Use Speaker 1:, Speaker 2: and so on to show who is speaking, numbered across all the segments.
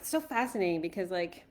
Speaker 1: it's so fascinating because like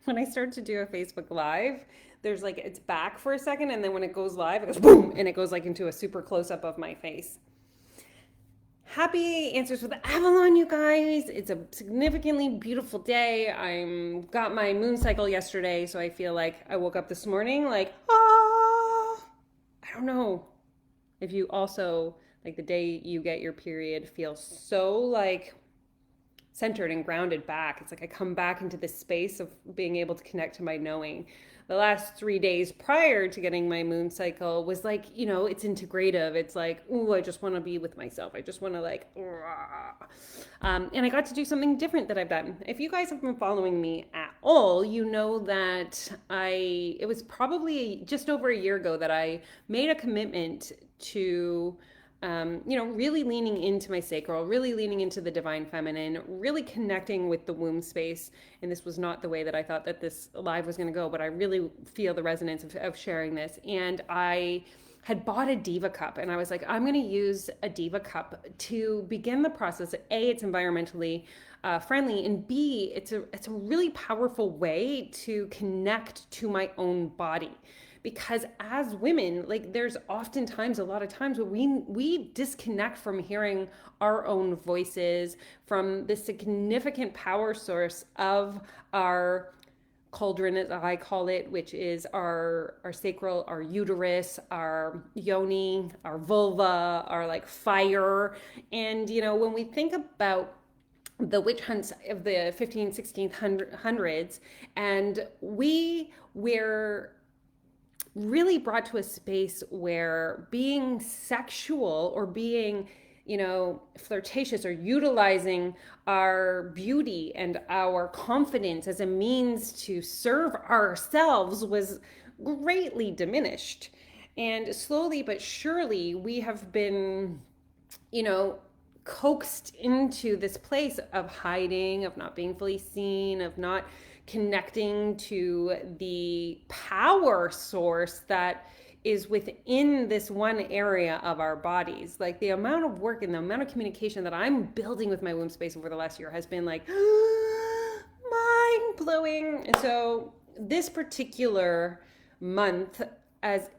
Speaker 1: when I start to do a Facebook Live, there's like it's back for a second, and then when it goes live, it goes boom, and it goes like into a super close up of my face. Happy answers with Avalon, you guys. It's a significantly beautiful day. I'm got my moon cycle yesterday, so I feel like I woke up this morning like, ah, I don't know if you also like the day you get your period feels so like centered and grounded back. It's like I come back into this space of being able to connect to my knowing. The last 3 days prior to getting my moon cycle was like, it's integrative. It's like, ooh, I just want to be with myself. I just want to like, and I got to do something different that I've done. If you guys have been following me at all, you know that it was probably just over a year ago that I made a commitment to really leaning into my sacral, really leaning into the divine feminine, really connecting with the womb space. And this was not the way that I thought that this live was going to go, but I really feel the resonance of sharing this. And I had bought a diva cup, and I was like, I'm going to use a diva cup to begin the process. A, it's environmentally friendly, and B, it's a really powerful way to connect to my own body, because as women, like there's oftentimes a lot of times where we disconnect from hearing our own voices, from the significant power source of our cauldron, as I call it, which is our sacral, our uterus, our yoni, our vulva, our like fire. And when we think about the witch hunts of the 15th, 16th hundreds, and we were really brought to a space where being sexual or being, flirtatious or utilizing our beauty and our confidence as a means to serve ourselves was greatly diminished. And slowly but surely, we have been, you know, coaxed into this place of hiding, of not being fully seen, of not connecting to the power source that is within this one area of our bodies. Like the amount of work and the amount of communication that I'm building with my womb space over the last year has been like mind blowing. And so this particular month, as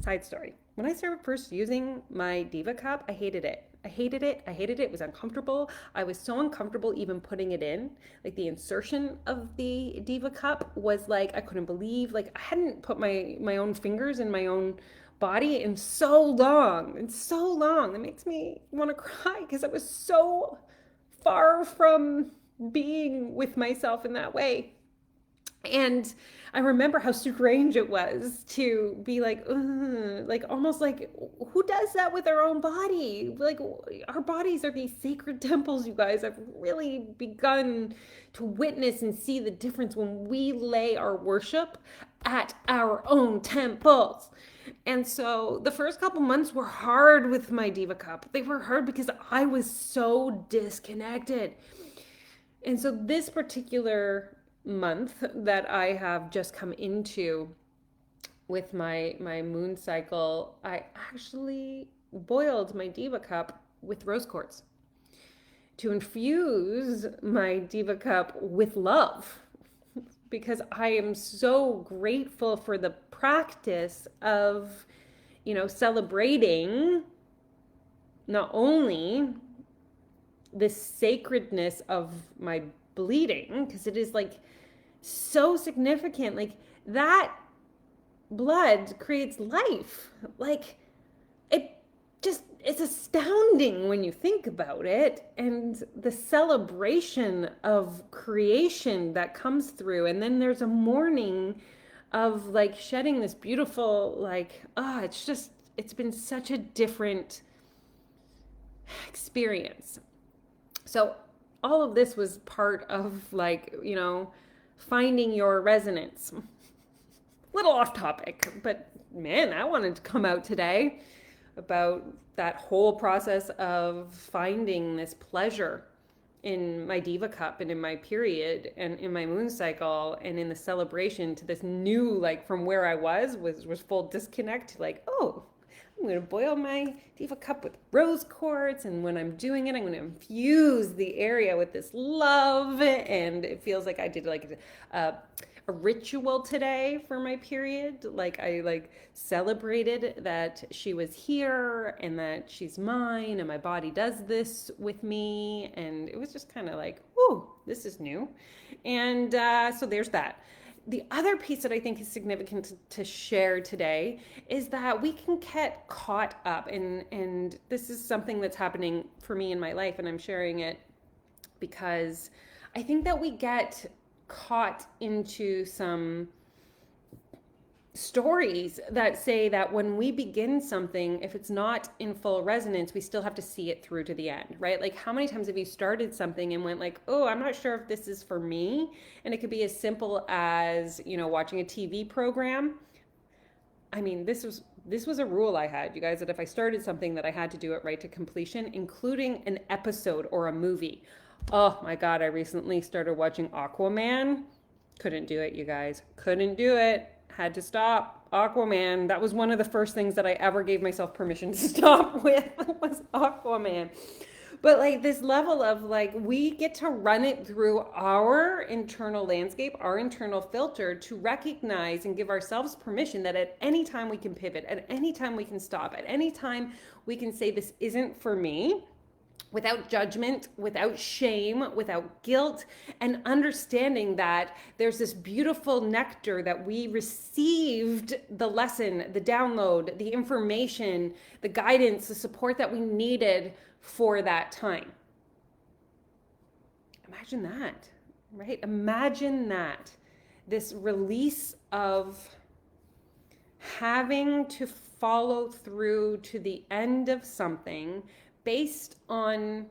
Speaker 1: side story, when I started first using my Diva cup, I hated it. I hated it. I hated it. It was uncomfortable. I was so uncomfortable even putting it in. Like the insertion of the Diva cup was like, I couldn't believe, like I hadn't put my own fingers in my own body in so long. And so long. It makes me want to cry because I was so far from being with myself in that way. And I remember how strange it was to be like, ugh, like almost like, who does that with their own body? Like, our bodies are these sacred temples, you guys. I've really begun to witness and see the difference when we lay our worship at our own temples. And so the first couple months were hard with my Diva Cup. They were hard because I was so disconnected. And so this particular month that I have just come into with my moon cycle, I actually boiled my Diva cup with rose quartz to infuse my Diva cup with love, because I am so grateful for the practice of, celebrating not only the sacredness of my bleeding, because it is like so significant. Like that blood creates life. Like it's astounding when you think about it, and the celebration of creation that comes through. And then there's a mourning of like shedding this beautiful, like, it's been such a different experience. So all of this was part of like, finding your resonance. Little off topic, but man, I wanted to come out today about that whole process of finding this pleasure in my Diva cup and in my period and in my moon cycle and in the celebration to this new, like from where I was full disconnect, like, oh, I'm going to boil my diva cup with rose quartz, and when I'm doing it, I'm going to infuse the area with this love, and it feels like I did like a ritual today for my period. Like I like celebrated that she was here and that she's mine, and my body does this with me, and it was just kind of like, whoo, this is new. And so there's that. The other piece that I think is significant to share today is that we can get caught up, and this is something that's happening for me in my life, and I'm sharing it because I think that we get caught into some stories that say that when we begin something, if it's not in full resonance, we still have to see it through to the end, right? Like how many times have you started something and went like, oh, I'm not sure if this is for me? And it could be as simple as, watching a TV program. I mean, this was a rule I had, you guys, that if I started something that I had to do it right to completion, including an episode or a movie. Oh my God, I recently started watching Aquaman. Couldn't do it, you guys. Couldn't do it. Had to stop. Aquaman. That was one of the first things that I ever gave myself permission to stop with was Aquaman. But like this level of like, we get to run it through our internal landscape, our internal filter to recognize and give ourselves permission that at any time we can pivot, at any time we can stop, at any time we can say this isn't for me, without judgment, without shame, without guilt, and understanding that there's this beautiful nectar that we received, the lesson, the download, the information, the guidance, the support that we needed for that time. Imagine that, right? Imagine that. This release of having to follow through to the end of something based on,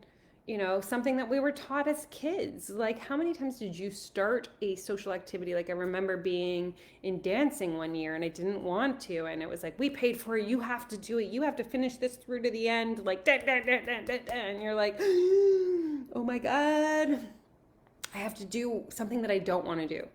Speaker 1: something that we were taught as kids. Like how many times did you start a social activity? Like I remember being in dancing one year and I didn't want to. And it was like, we paid for it. You have to do it. You have to finish this through to the end. Like, and you're like, oh my God, I have to do something that I don't want to do.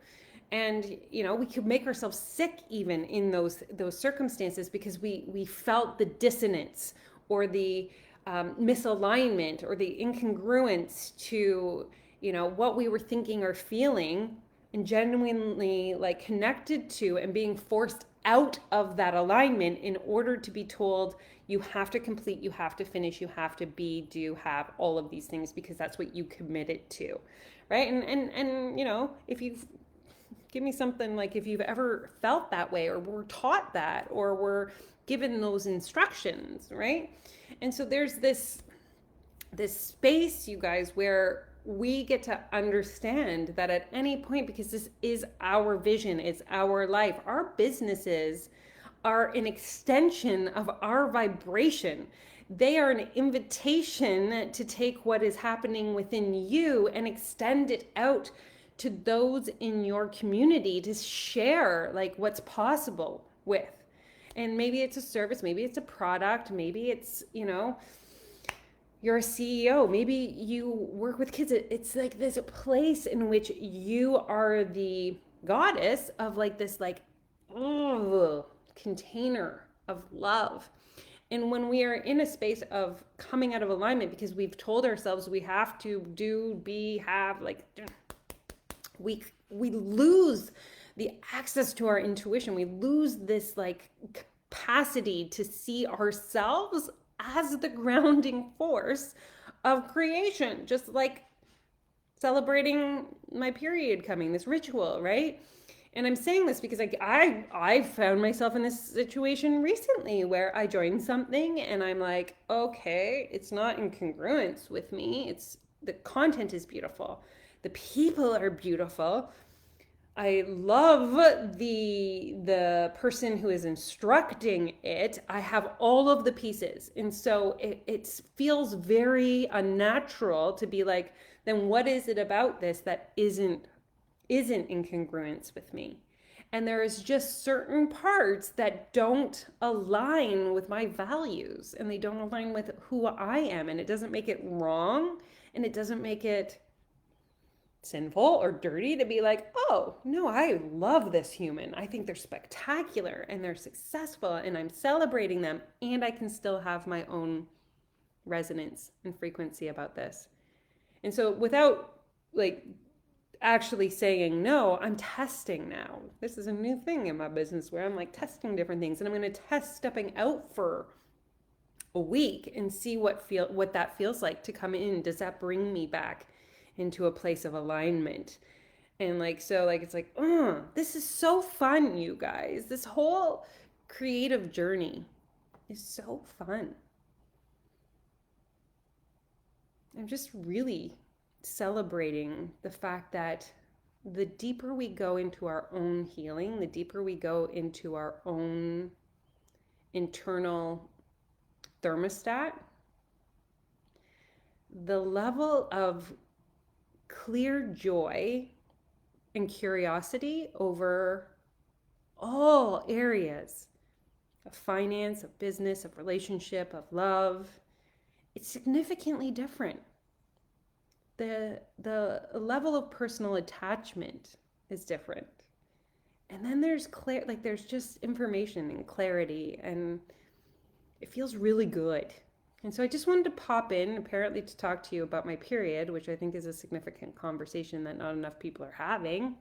Speaker 1: And we could make ourselves sick even in those circumstances because we felt the dissonance or the misalignment or the incongruence to what we were thinking or feeling, and genuinely like connected to and being forced out of that alignment in order to be told you have to complete, you have to finish, you have to be, do, have all of these things because that's what you committed to, right? And if you've give me something like if you've ever felt that way or were taught that or were given those instructions, right? And so there's this space, you guys, where we get to understand that at any point, because this is our vision, it's our life, our businesses are an extension of our vibration. They are an invitation to take what is happening within you and extend it out to those in your community to share like what's possible with. And maybe it's a service, maybe it's a product, maybe it's, you're a CEO, maybe you work with kids. It's like there's a place in which you are the goddess of like this like container of love. And when we are in a space of coming out of alignment because we've told ourselves we have to do, be, have, like we lose the access to our intuition. We lose this like capacity to see ourselves as the grounding force of creation, just like celebrating my period coming, this ritual, right? And I'm saying this because I found myself in this situation recently where I joined something and I'm like, okay, it's not in congruence with me. The content is beautiful. The people are beautiful. I love the person who is instructing it. I have all of the pieces. And so it feels very unnatural to be like, then what is it about this that isn't in congruence with me? And there is just certain parts that don't align with my values and they don't align with who I am. And it doesn't make it wrong and it doesn't make it sinful or dirty to be like, oh, no, I love this human. I think they're spectacular and they're successful and I'm celebrating them. And I can still have my own resonance and frequency about this. And so without like actually saying no, I'm testing now. This is a new thing in my business where I'm like testing different things, and I'm going to test stepping out for a week and see what that feels like to come in. Does that bring me back into a place of alignment? And like so like it's like, this is so fun, you guys. This whole creative journey is so fun. I'm just really celebrating the fact that the deeper we go into our own healing, the deeper we go into our own internal thermostat, the level of clear joy and curiosity over all areas of finance, of business, of relationship, of love, it's significantly different. The level of personal attachment is different. And then there's there's just information and clarity, and it feels really good. And so I just wanted to pop in, apparently to talk to you about my period, which I think is a significant conversation that not enough people are having.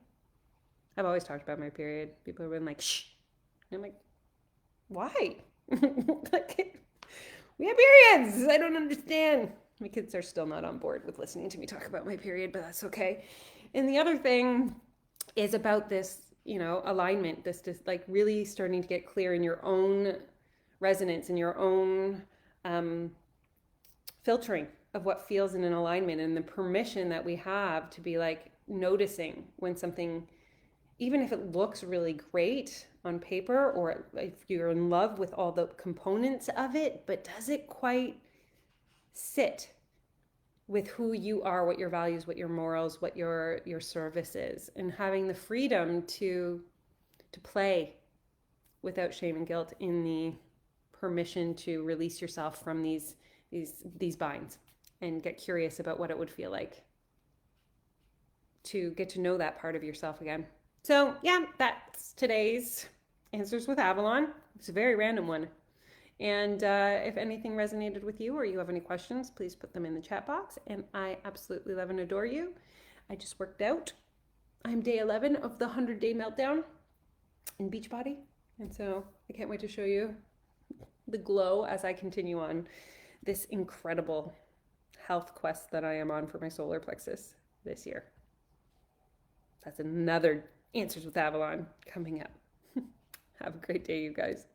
Speaker 1: I've always talked about my period. People have been like, shh. And I'm like, why? Like, we have periods. I don't understand. My kids are still not on board with listening to me talk about my period, but that's okay. And the other thing is about this, alignment, this like really starting to get clear in your own resonance, in your own filtering of what feels in an alignment, and the permission that we have to be like noticing when something, even if it looks really great on paper, or if you're in love with all the components of it, but does it quite sit with who you are, what your values, what your morals, what your service is, and having the freedom to play without shame and guilt, in the permission to release yourself from these binds and get curious about what it would feel like to get to know that part of yourself again. So yeah, that's today's Answers with Avalon. It's a very random one. And if anything resonated with you, or you have any questions, please put them in the chat box. And I absolutely love and adore you. I just worked out. I'm day 11 of the 100-day meltdown in Beachbody. And so I can't wait to show you the glow as I continue on this incredible health quest that I am on for my solar plexus this year. That's another Answers with Avalon coming up. Have a great day, you guys.